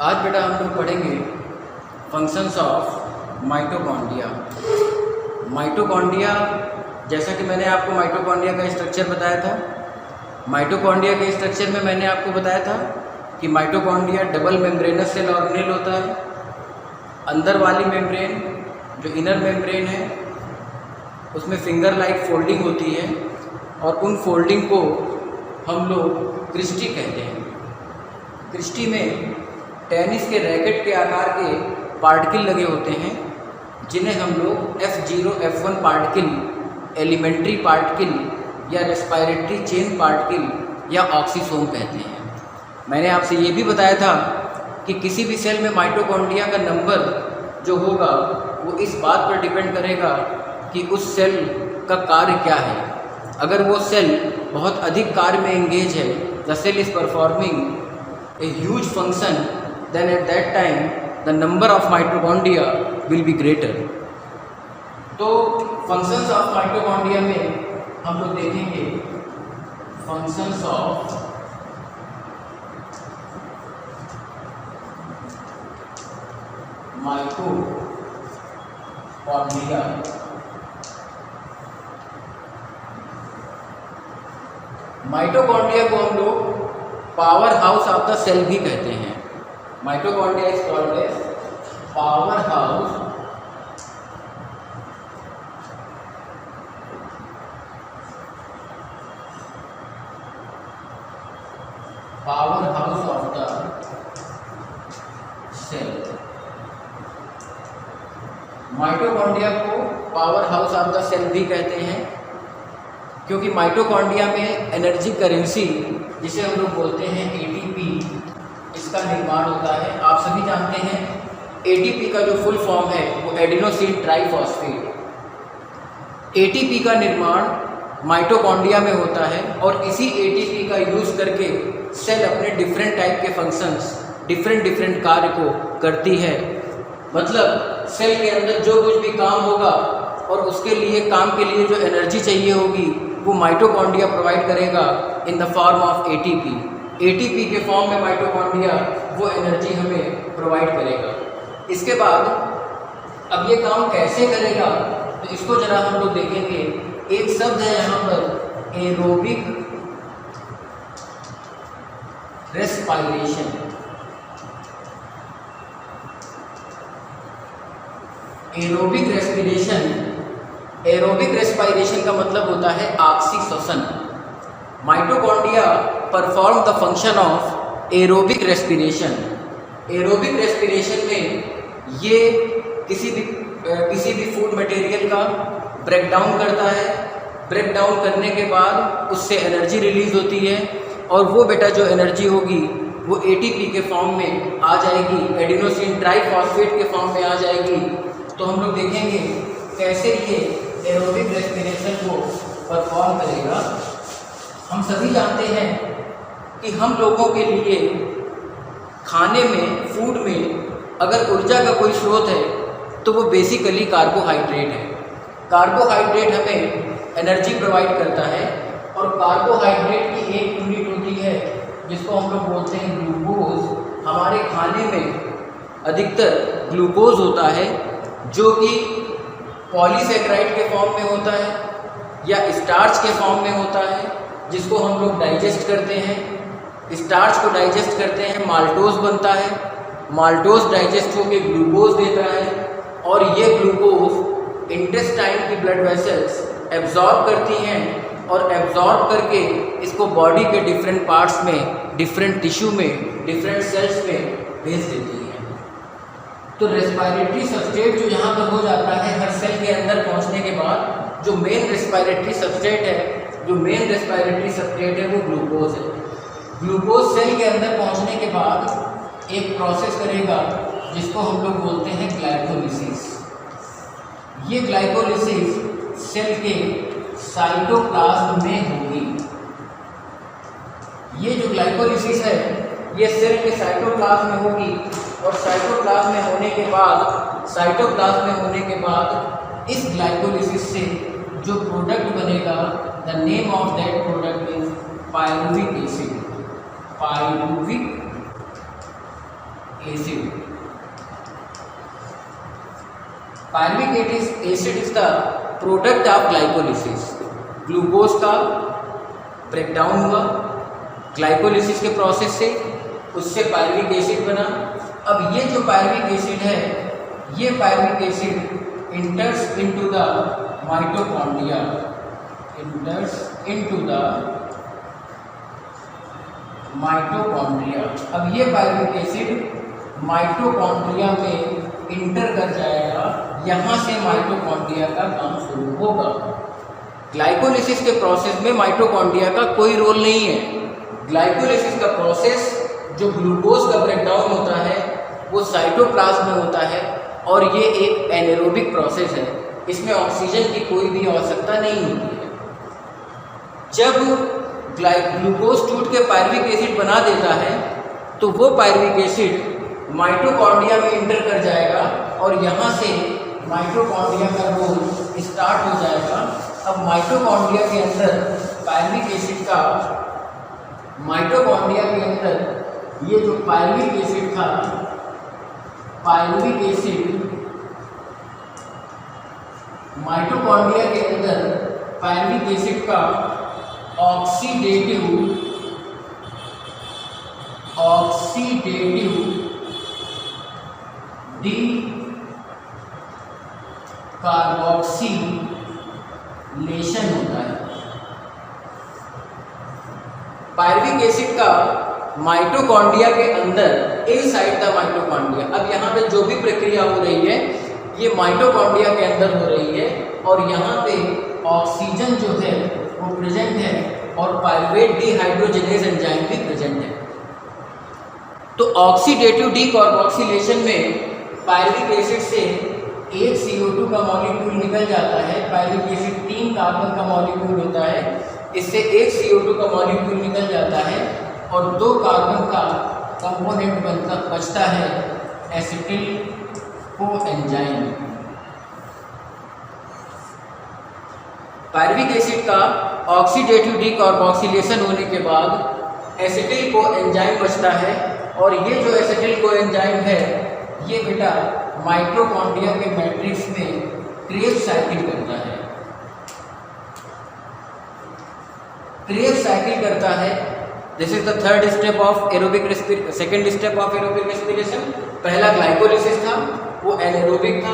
आज बेटा हम लोग पढ़ेंगे फंक्शंस ऑफ माइटोकॉन्ड्रिया। माइटोकॉन्ड्रिया, जैसा कि मैंने आपको माइटोकॉन्ड्रिया का स्ट्रक्चर बताया था। माइटोकॉन्ड्रिया के स्ट्रक्चर में मैंने आपको बताया था कि mitochondria double membranous cell organelle होता है। अंदर वाली मेम्ब्रेन जो इनर मेम्ब्रेन है उसमें फिंगर लाइक फोल्डिंग होती है और उन फोल्डिंग को हम लोग क्रिस्टी कहते हैं। क्रिस्टी में टेनिस के रैकेट के आकार के पार्टिकल लगे होते हैं जिन्हें हम लोग F0 F1 particle, elementary particle या रेस्पिरेटरी चेन पार्टिकल या ऑक्सीसोम कहते हैं। मैंने आपसे ये भी बताया था कि किसी भी सेल में माइटोकॉन्ड्रिया का नंबर जो होगा वो इस बात पर डिपेंड करेगा कि उस सेल का कार्य क्या है। अगर वो सेल बहुत अधिक कार्य में एंगेज है, the cell is performing a huge function, then at that time the number of mitochondria will be greater। तो functions of mitochondria में हम लोग देखेंगे functions of mitochondria। माइटोकॉन्ड्रिया को हम लोग power house of the cell भी कहते हैं। Mitochondria is called as powerhouse of the cell। Mitochondria को power house of the cell भी कहते हैं क्योंकि माइटोकॉन्ड्रिया में एनर्जी करेंसी, जिसे हम लोग बोलते हैं ATP, इसका निर्माण होता है। आप सभी जानते हैं ATP का जो फुल फॉर्म है वो एडिनोसिन ट्राइफॉस्फेट। ATP का निर्माण माइटोकॉन्ड्रिया में होता है और इसी ATP का यूज़ करके सेल अपने डिफरेंट टाइप के फंक्शंस, डिफरेंट कार्य को करती है। मतलब सेल के अंदर जो कुछ भी काम होगा और उसके लिए काम के लिए जो एनर्जी चाहिए होगी वो माइटोकॉन्ड्रिया प्रोवाइड करेगा in the form of ATP। ATP के फॉर्म में माइटोकॉन्ड्रिया वो एनर्जी हमें प्रोवाइड करेगा। इसके बाद अब ये काम कैसे करेगा तो इसको जरा हम लोग देखेंगे। एक शब्द है यहाँ पर aerobic respiration. Aerobic respiration, aerobic respiration का मतलब होता है आपसी श्वसन। Mitochondria perform the function of aerobic respiration. Aerobic respiration में ये किसी भी फूड मटेरियल का ब्रेक डाउन करता है। ब्रेक डाउन करने के बाद उससे एनर्जी रिलीज होती है और वो बेटा जो एनर्जी होगी वो ATP के फॉर्म में आ जाएगी, एडिनोसिन ट्राइफॉस्फेट के फॉर्म में आ जाएगी। तो हम लोग देखेंगे कैसे ये एरोबिक रेस्पिरेशन को परफॉर्म करेगा। हम सभी जानते हैं कि हम लोगों के लिए खाने में, फूड में अगर ऊर्जा का कोई स्रोत है तो वो बेसिकली कार्बोहाइड्रेट है। कार्बोहाइड्रेट हमें एनर्जी प्रोवाइड करता है और कार्बोहाइड्रेट की एक यूनिट होती है जिसको हम लोग बोलते हैं ग्लूकोज। हमारे खाने में अधिकतर ग्लूकोज होता है जो कि पॉलीसेकेराइड के फॉर्म में होता है या स्टार्च के फॉर्म में होता है, जिसको हम लोग डाइजेस्ट करते हैं। स्टार्च को डाइजेस्ट करते हैं, माल्टोज बनता है। माल्टोज डाइजेस्ट होकर ग्लूकोज देता है और ये ग्लूकोज इंटेस्टाइन की ब्लड वेसल्स एब्जॉर्ब करती हैं और एब्जॉर्ब करके इसको बॉडी के डिफरेंट पार्ट्स में, डिफरेंट टिश्यू में, डिफरेंट सेल्स में भेज देती हैं। तो रेस्पिरेटरी सबस्ट्रेट जो यहाँ पर हो जाता है हर सेल के अंदर पहुँचने के बाद, जो मेन रेस्पिरेटरी सबस्ट्रेट है वो ग्लूकोज है। ग्लूकोज सेल के अंदर पहुंचने के बाद एक प्रोसेस करेगा जिसको हम लोग बोलते हैं ग्लाइकोलिसिस। ये ग्लाइकोलिसिस सेल के साइटोप्लाज्म में होगी। ये जो ग्लाइकोलिसिस है ये सेल के साइटोप्लाज्म में होगी और साइटोप्लाज्म में होने के बाद इस ग्लाइकोलिसिस से जो प्रोडक्ट बनेगा, the name of that product is pyruvic acid. Pyruvic acid. Pyruvic acid is the product of glycolysis. Glucose का ब्रेकडाउन हुआ ग्लाइकोलिसिस के प्रोसेस से, उससे पायरुविक एसिड बना। अब ये जो पायरुविक एसिड है, ये pyruvic acid इंटर्स into the mitochondria, इंटर्स into the mitochondria. अब ये पायरुविक एसिड माइटोकॉन्ड्रिया में इंटर कर जाएगा, यहाँ से माइटोकॉन्ड्रिया का काम शुरू होगा। ग्लाइकोलिसिस के प्रोसेस में माइटोकॉन्ड्रिया का कोई रोल नहीं है। ग्लाइकोलिसिस का प्रोसेस जो ग्लूकोज का ब्रेकडाउन होता है वो साइटोप्लाज्म में होता है और ये एक एनारोबिक प्रोसेस है, इसमें ऑक्सीजन की कोई भी आवश्यकता नहीं होती है। जब ग्लूकोज टूट के पायरुविक एसिड बना देता है तो वो पायरुविक एसिड माइटोकॉन्ड्रिया में इंटर कर जाएगा और यहाँ से माइटोकॉन्ड्रिया का रोल स्टार्ट हो जाएगा। अब माइटोकॉन्ड्रिया के अंदर पायरुविक एसिड का, माइटोकॉन्ड्रिया के अंदर ये जो पायरुविक एसिड था, पायरुविक एसिड माइटोकॉन्ड्रिया के अंदर पायरुविक एसिड का ऑक्सीडेटिव डी कार्बोक्सिलेशन होता है। पायरुविक एसिड का माइटोकॉन्ड्रिया के अंदर इनसाइड द माइटोकॉन्ड्रिया, अब यहाँ पे जो भी प्रक्रिया हो रही है ये माइटोकॉन्ड्रिया के अंदर हो रही है और यहाँ पे ऑक्सीजन जो है वो प्रेजेंट है और पायरुवेट डिहाइड्रोजनेज एंजाइम भी प्रेजेंट है। तो ऑक्सीडेटिव डीकार्बोक्सिलेशन में पायरुविक एसिड से एक CO2 का मॉलिक्यूल निकल जाता है। पायरुविक एसिड 3 कार्बन का मॉलिक्यूल होता है, इससे एक CO2 का मॉलिक्यूल निकल जाता है और 2 कार्बन का कंपोनेंट बचता है एसिटिल कोएंजाइम। पायरुविक एसिड का ऑक्सीडेटिव डीकार्बोक्सिलेशन होने के बाद एसिटिल कोएंजाइम बचता है और ये जो एसिटिल कोएंजाइम है ये बेटा माइटोकॉन्ड्रिया के मैट्रिक्स में क्रेब्स साइकिल करता है। क्रेब्स साइकिल करता है। This is the third step of aerobic respiration, second step of aerobic respiration. पहला ग्लाइकोलिसिस था, वो एनारोबिक था।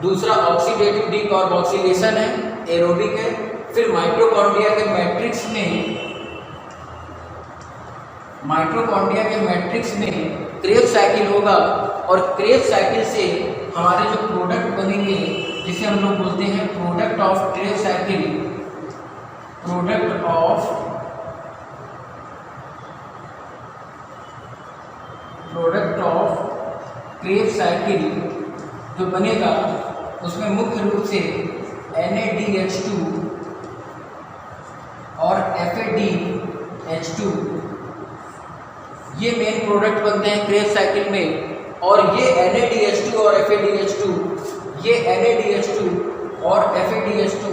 दूसरा ऑक्सीडेटिव डीकार्बोक्सिलेशन है, एरोबिक है। फिर माइटोकॉन्ड्रिया के मैट्रिक्स में क्रेब्स साइकिल होगा और क्रेब्स साइकिल से हमारे जो प्रोडक्ट बनेंगे जिसे हम लोग बोलते हैं product of Krebs cycle, product of Krebs cycle जो बनेगा उसमें मुख्य रूप से NADH2 और FADH2 ये मेन प्रोडक्ट बनते हैं क्रेब्स साइकिल में। और ये NADH2 और FADH2, ये NADH2 और FADH2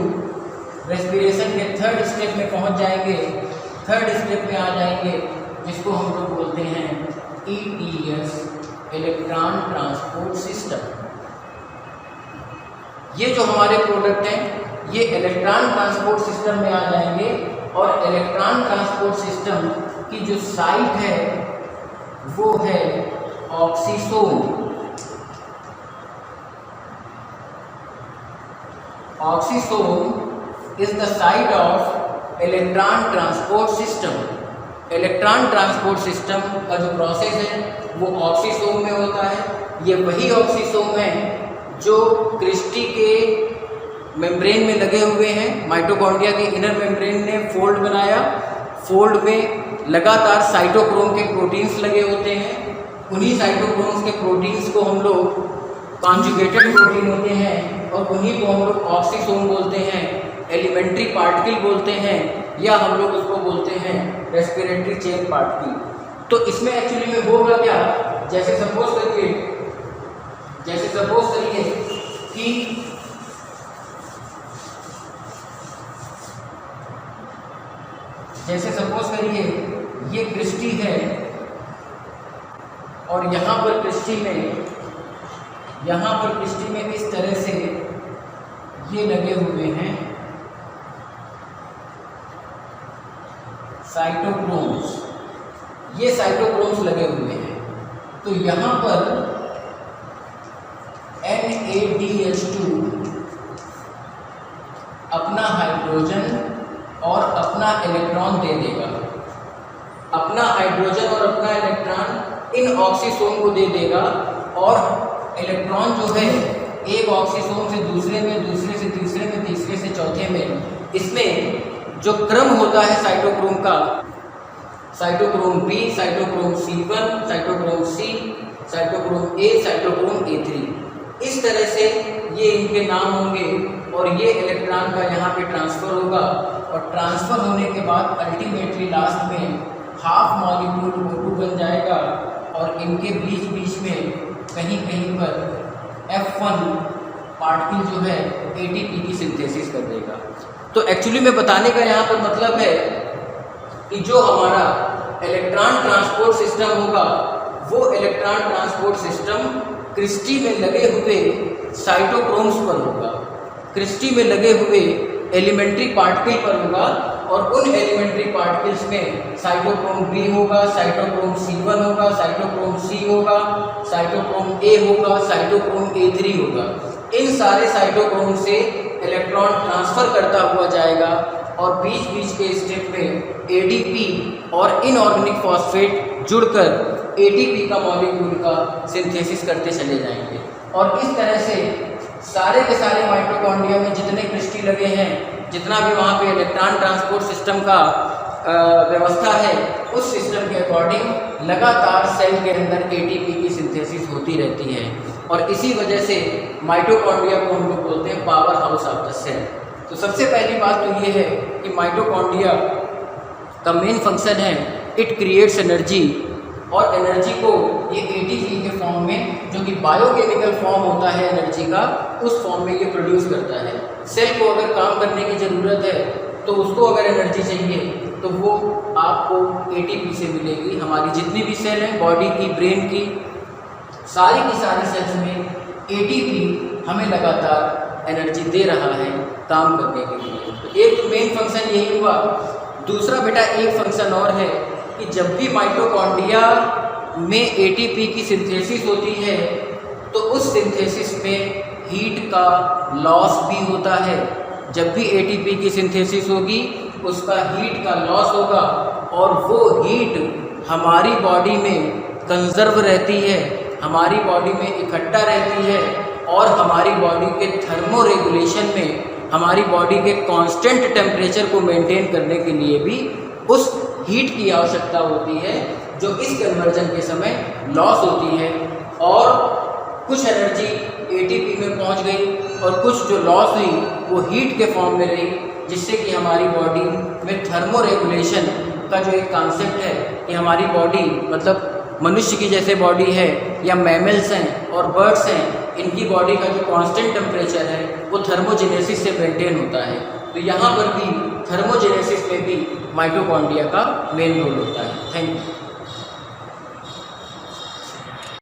रेस्पिरेशन के थर्ड स्टेप में पहुंच जाएंगे, थर्ड स्टेप में आ जाएंगे जिसको हम लोग बोलते हैं ETS, इलेक्ट्रॉन ट्रांसपोर्ट सिस्टम। ये जो हमारे प्रोडक्ट हैं ये इलेक्ट्रॉन ट्रांसपोर्ट सिस्टम में आ जाएंगे और इलेक्ट्रॉन ट्रांसपोर्ट सिस्टम की जो साइट है वो है oxysome. Oxysome is the site of electron transport system. Electron transport system का जो प्रोसेस है वो ऑक्सीसोम में होता है। ये वही ऑक्सीसोम है जो क्रिस्टी के मेम्ब्रेन में लगे हुए हैं। माइटोकॉन्ड्रिया के इनर मेम्ब्रेन ने फोल्ड बनाया, फोल्ड में लगातार साइटोक्रोम के प्रोटीन्स लगे होते हैं। उन्हीं साइटोक्रोम्स के प्रोटीन्स को हम लोग कॉन्जुगेटेड प्रोटीन होते हैं और उन्हीं को हम लोग ऑक्सीसोम बोलते हैं, एलिमेंट्री पार्टिकल बोलते हैं, या हम लोग उसको बोलते हैं रेस्पिरेटरी चेन पार्टिकल। तो इसमें एक्चुअली में होगा क्या, जैसे सपोज करिए कि ये क्रिस्टी है और यहाँ पर क्रिस्टी में यहाँ पर क्रिस्टी में इस तरह से ये लगे हुए हैं साइटोक्रोम्स, ये साइटोक्रोम्स लगे हुए हैं। तो यहाँ पर NADH2 अपना हाइड्रोजन और अपना इलेक्ट्रॉन दे देगा, अपना हाइड्रोजन और अपना इलेक्ट्रॉन इन ऑक्सीसोम को दे देगा, और इलेक्ट्रॉन जो है एक ऑक्सीसोम से दूसरे में, दूसरे से तीसरे में, तीसरे से चौथे में, इसमें जो क्रम होता है साइटोक्रोम का, cytochrome B, cytochrome C1, cytochrome C, cytochrome A, cytochrome A3, इस तरह से ये इनके नाम होंगे। और ये इलेक्ट्रॉन का यहाँ पे ट्रांसफ़र होगा, और ट्रांसफ़र होने के बाद अल्टीमेटली लास्ट में हाफ मॉलिक्यूल O2 बन जाएगा, और इनके बीच बीच में कहीं कहीं पर F1 पार्टिकल जो है ATP की सिंथेसिस कर देगा। तो एक्चुअली में बताने का यहाँ पर मतलब है कि जो हमारा इलेक्ट्रॉन ट्रांसपोर्ट सिस्टम होगा, वो इलेक्ट्रॉन ट्रांसपोर्ट सिस्टम क्रिस्टी में लगे हुए साइटोक्रोम्स पर होगा, क्रिस्टी में लगे हुए एलिमेंट्री पार्टिकल पर होगा, और उन एलिमेंट्री पार्टिकल्स में साइटोक्रोम बी होगा, साइटोक्रोम C1 होगा, साइटोक्रोम C होगा, साइटोक्रोम A होगा, साइटोक्रोम A3 होगा। इन सारे साइटोक्रोम से इलेक्ट्रॉन ट्रांसफ़र करता हुआ जाएगा, और बीच बीच के स्टेप में ADP और इनऑर्गेनिक फॉस्फेट जुड़कर ATP का मॉलिक्यूल का सिंथेसिस करते चले जाएंगे। और इस तरह से सारे के सारे माइटोकॉन्ड्रिया में जितने क्रिस्टी लगे हैं, जितना भी वहाँ पे इलेक्ट्रॉन ट्रांसपोर्ट सिस्टम का व्यवस्था है, उस सिस्टम के अकॉर्डिंग लगातार सेल के अंदर ATP की सिंथेसिस होती रहती है। और इसी वजह से माइटोकॉन्ड्रिया को हम लोग बोलते हैं power house of the cell. तो सबसे पहली बात तो ये है कि माइटोकॉन्ड्रिया का मेन फंक्शन है इट क्रिएट्स एनर्जी, और एनर्जी को ये ATP के फॉर्म में, जो कि बायोकेमिकल फॉर्म होता है एनर्जी का, उस फॉर्म में ये प्रोड्यूस करता है। सेल को अगर काम करने की ज़रूरत है तो उसको अगर एनर्जी चाहिए तो वो आपको ATP से मिलेगी। हमारी जितनी भी सेल हैं, बॉडी की, ब्रेन की, सारी की सारी सेल्स में ATP हमें लगातार एनर्जी दे रहा है काम करने के लिए। तो एक मेन फंक्शन यही हुआ। दूसरा बेटा एक फंक्शन और है कि जब भी माइटोकॉन्ड्रिया में ATP की सिंथेसिस होती है तो उस सिंथेसिस में हीट का लॉस भी होता है। जब भी ATP की सिंथेसिस होगी उसका हीट का लॉस होगा, और वो हीट हमारी बॉडी में कंजर्व रहती है, हमारी बॉडी में इकट्ठा रहती है, और हमारी बॉडी के थर्मो रेगुलेशन में, हमारी बॉडी के कांस्टेंट टेम्परेचर को मेंटेन करने के लिए भी उस हीट की आवश्यकता होती है, जो इस कन्वर्जन के समय लॉस होती है। और कुछ एनर्जी ATP में पहुंच गई, और कुछ जो लॉस हुई वो हीट के फॉर्म में रही, जिससे कि हमारी बॉडी में थर्मो रेगुलेशन का जो एक कॉन्सेप्ट है कि हमारी बॉडी, मतलब मनुष्य की जैसे बॉडी है या मैमल्स हैं और बर्ड्स हैं, इनकी बॉडी का जो कांस्टेंट टेम्परेचर है वो थर्मोजेनेसिस से मेंटेन होता है। तो यहाँ पर भी थर्मोजेनेसिस में भी माइटोकॉन्ड्रिया का मेन रोल होता है। Thank you.